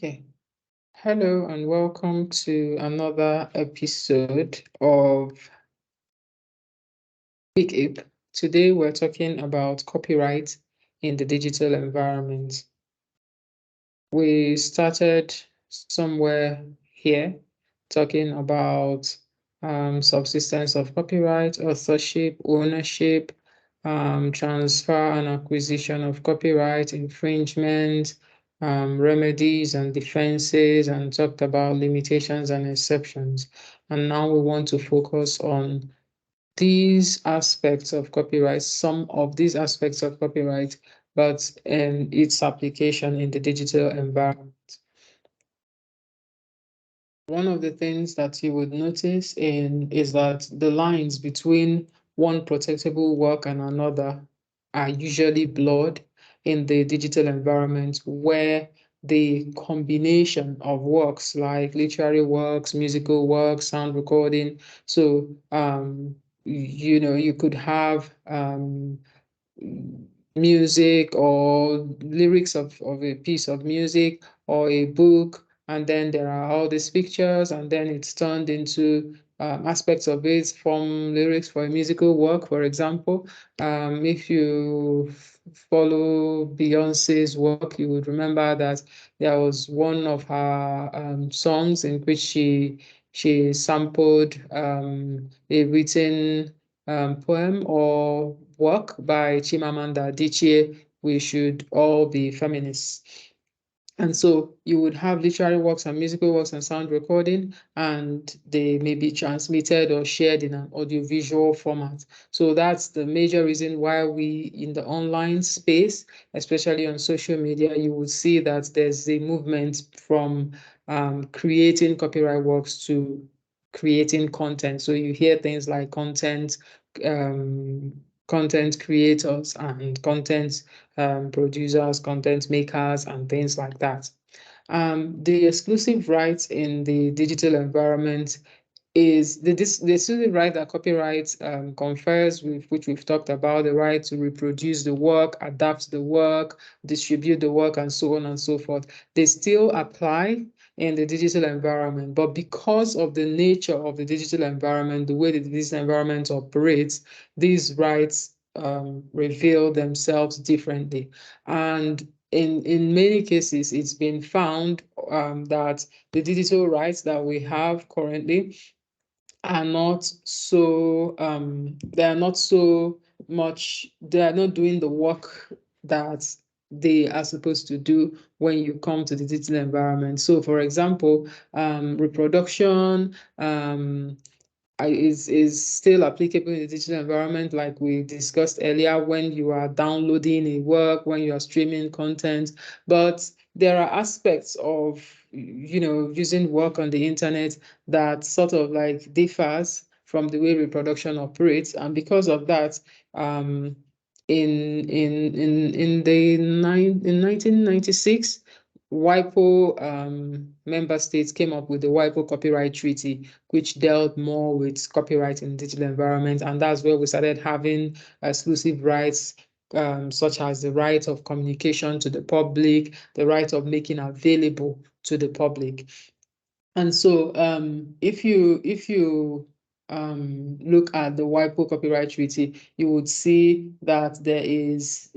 Okay. Hello and welcome to another episode of QuickIP. Today we're talking about copyright in the digital environment. We started somewhere here talking about subsistence of copyright, authorship, ownership, transfer and acquisition of copyright, infringement, remedies and defenses, and talked about limitations and exceptions. And now we want to focus on these aspects of copyright, some of these aspects of copyright, but its application in the digital environment. One of the things that you would notice is that the lines between one protectable work and another are usually blurred in the digital environment, where the combination of works like literary works, musical works, sound recording. So you could have music or lyrics of a piece of music or a book, and then there are all these pictures, and then it's turned into aspects of it from lyrics for a musical work, for example. If you follow Beyonce's work, you would remember that there was one of her songs in which she sampled a written poem or work by Chimamanda Adichie, "We Should All Be Feminists." And so you would have literary works and musical works and sound recording, and they may be transmitted or shared in an audiovisual format. So that's the major reason why we, in the online space, especially on social media, you will see that there's a movement from creating copyright works to creating content. So you hear things like content creators and content producers, content makers, and things like that. The exclusive rights in the digital environment is the exclusive right that copyright confers, with which we've talked about, the right to reproduce the work, adapt the work, distribute the work, and so on and so forth. They still apply in the digital environment, but because of the nature of the digital environment, the way the digital environment operates, these rights reveal themselves differently. And in many cases, it's been found that the digital rights that we have currently are not so they are not so much, they are not doing the work that they are supposed to do when you come to the digital environment. So for example, reproduction is still applicable in the digital environment, like we discussed earlier, when you are downloading a work, when you are streaming content. But there are aspects of using work on the internet that sort of like differs from the way reproduction operates, and because of that, in 1996, WIPO member states came up with the WIPO Copyright Treaty, which dealt more with copyright in the digital environment. And that's where we started having exclusive rights, such as the right of communication to the public, the right of making available to the public. And so if you look at the WIPO Copyright Treaty, you would see that there is,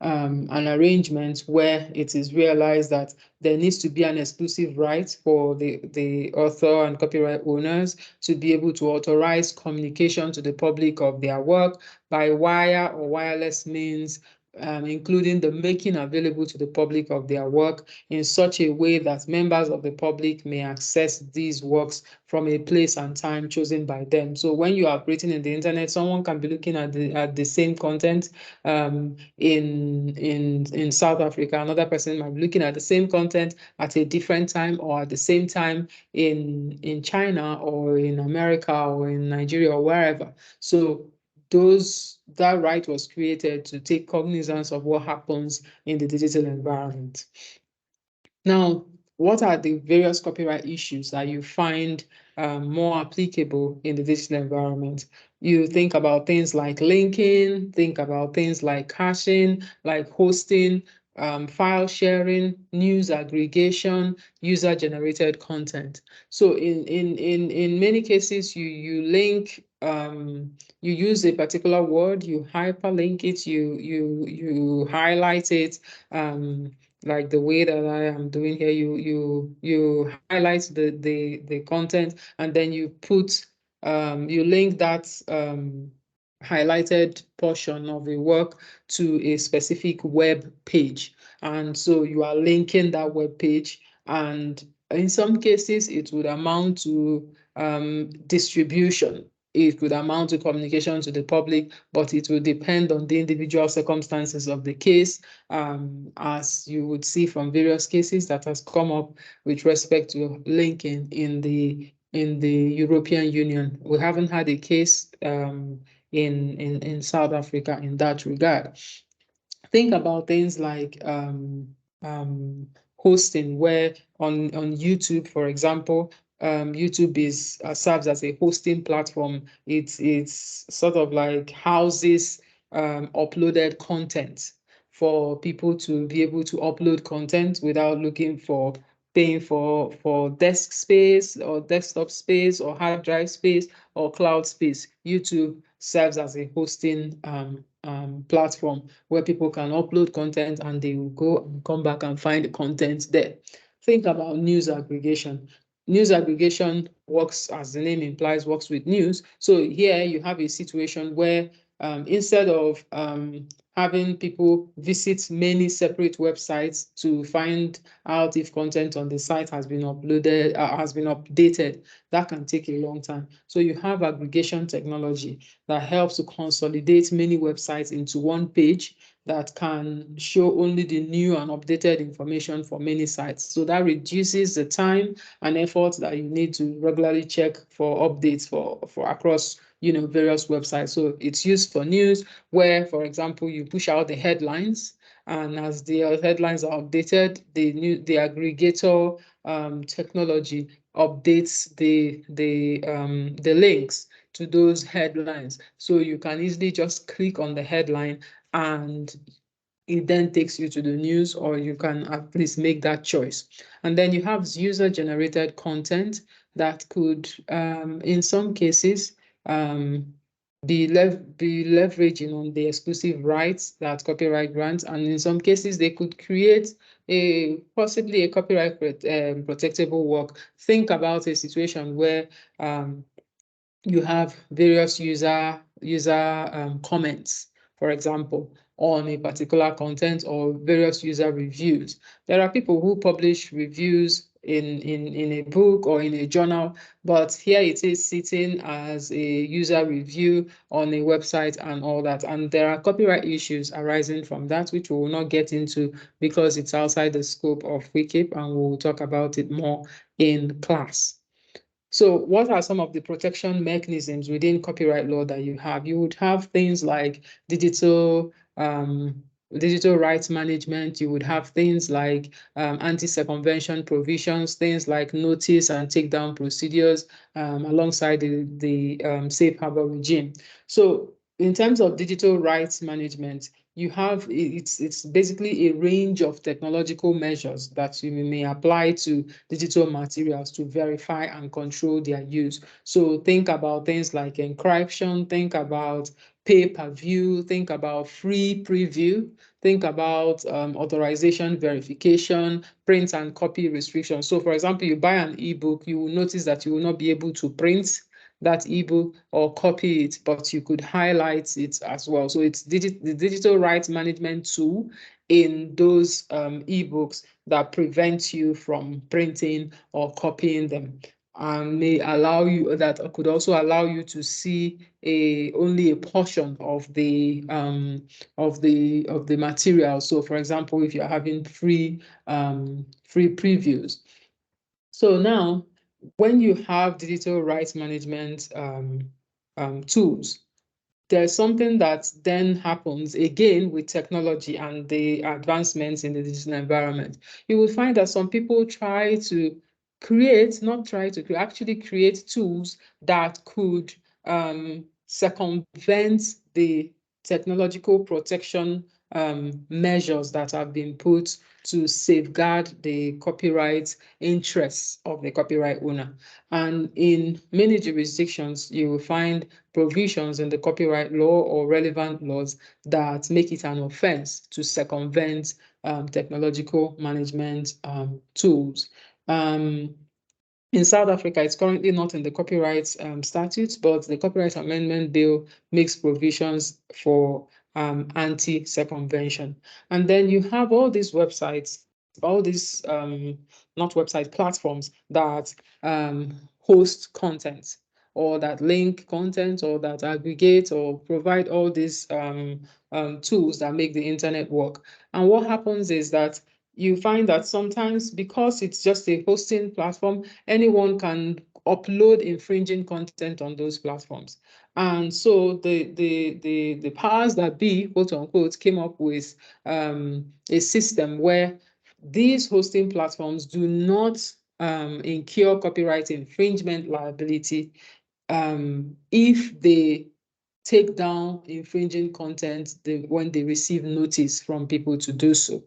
an arrangement where it is realized that there needs to be an exclusive right for the author and copyright owners to be able to authorize communication to the public of their work by wire or wireless means, including the making available to the public of their work in such a way that members of the public may access these works from a place and time chosen by them. So when you are operating in the internet, someone can be looking at the same content in South Africa. Another person might be looking at the same content at a different time or at the same time in China or in America or in Nigeria or wherever. So that right was created to take cognizance of what happens in the digital environment. Now, what are the various copyright issues that you find more applicable in the digital environment? You think about things like linking, think about things like caching, like hosting, file sharing, news aggregation, user-generated content. So in many cases, you link, you use a particular word, you hyperlink it, you highlight it, like the way that I am doing here. You highlight the content, and then you put you link that highlighted portion of a work to a specific web page. And so you are linking that web page, and in some cases it would amount to distribution. It could amount to communication to the public, but it will depend on the individual circumstances of the case, as you would see from various cases that has come up with respect to linking in the European Union. We haven't had a case in South Africa in that regard. Think about things like um, hosting, where on YouTube, for example, YouTube is serves as a hosting platform. It's sort of like houses uploaded content for people to be able to upload content without looking for paying for desk space or desktop space or hard drive space or cloud space. YouTube serves as a hosting platform where people can upload content and they will go and come back and find the content there. Think about news aggregation. News aggregation works, as the name implies, works with news. So here you have a situation where instead of having people visit many separate websites to find out if content on the site has been uploaded, has been updated, that can take a long time. So you have aggregation technology that helps to consolidate many websites into one page that can show only the new and updated information for many sites. So that reduces the time and effort that you need to regularly check for updates for across various websites. So it's used for news, where, for example, you push out the headlines, and as the headlines are updated, the aggregator technology updates the links to those headlines. So you can easily just click on the headline and it then takes you to the news, or you can at least make that choice. And then you have user-generated content that could, in some cases, be leveraging on the exclusive rights that copyright grants, and in some cases they could create possibly a copyright protectable work. Think about a situation where you have various user comments, for example, on a particular content, or various user reviews. There are people who publish reviews in a book or in a journal, but here it is sitting as a user review on a website and all that. And there are copyright issues arising from that, which we will not get into because it's outside the scope of QuickIP, and we'll talk about it more in class. So what are some of the protection mechanisms within copyright law that you have? You would have things like digital rights management. You would have things like anti-circumvention provisions, things like notice and takedown procedures, alongside the safe harbor regime. So in terms of digital rights management, you have it's basically a range of technological measures that you may apply to digital materials to verify and control their use. So think about things like encryption, think about pay-per-view, think about free preview, think about authorization verification, print and copy restrictions. So for example, you buy an ebook, you will notice that you will not be able to print that ebook or copy it, but you could highlight it as well. So it's the digital rights management tool in those ebooks that prevent you from printing or copying them, and may allow you, that could also allow you to see only a portion of the material. So for example, if you're having free previews. So now, when you have digital rights management tools, there's something that then happens again with technology and the advancements in the digital environment. You will find that some people try to create, not try to create, actually create tools that could circumvent the technological protection measures that have been put to safeguard the copyright interests of the copyright owner. And in many jurisdictions, you will find provisions in the copyright law or relevant laws that make it an offense to circumvent technological management tools. In South Africa, it's currently not in the copyright statutes, but the Copyright Amendment Bill makes provisions for anti-circumvention. And then you have all these websites, all these, not website platforms that host content or that link content or that aggregate or provide all these tools that make the internet work. And what happens is that you find that sometimes, because it's just a hosting platform, anyone can upload infringing content on those platforms. And so the powers that be, quote unquote, came up with a system where these hosting platforms do not incur copyright infringement liability if they take down infringing content when they receive notice from people to do so,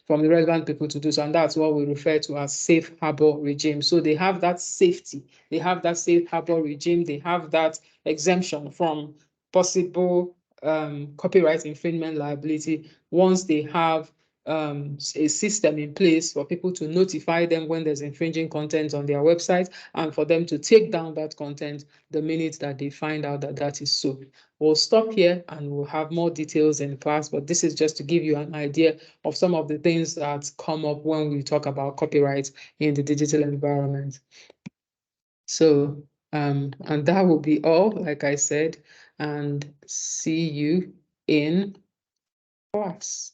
from the relevant people to do so. And that's what we refer to as safe harbor regime. So they have that safety, they have that safe harbor regime, they have that exemption from possible copyright infringement liability once they have a system in place for people to notify them when there's infringing content on their website and for them to take down that content the minute that they find out that that is so. We'll stop here and we'll have more details in class, but this is just to give you an idea of some of the things that come up when we talk about copyright in the digital environment. So, and that will be all, like I said, and see you in class.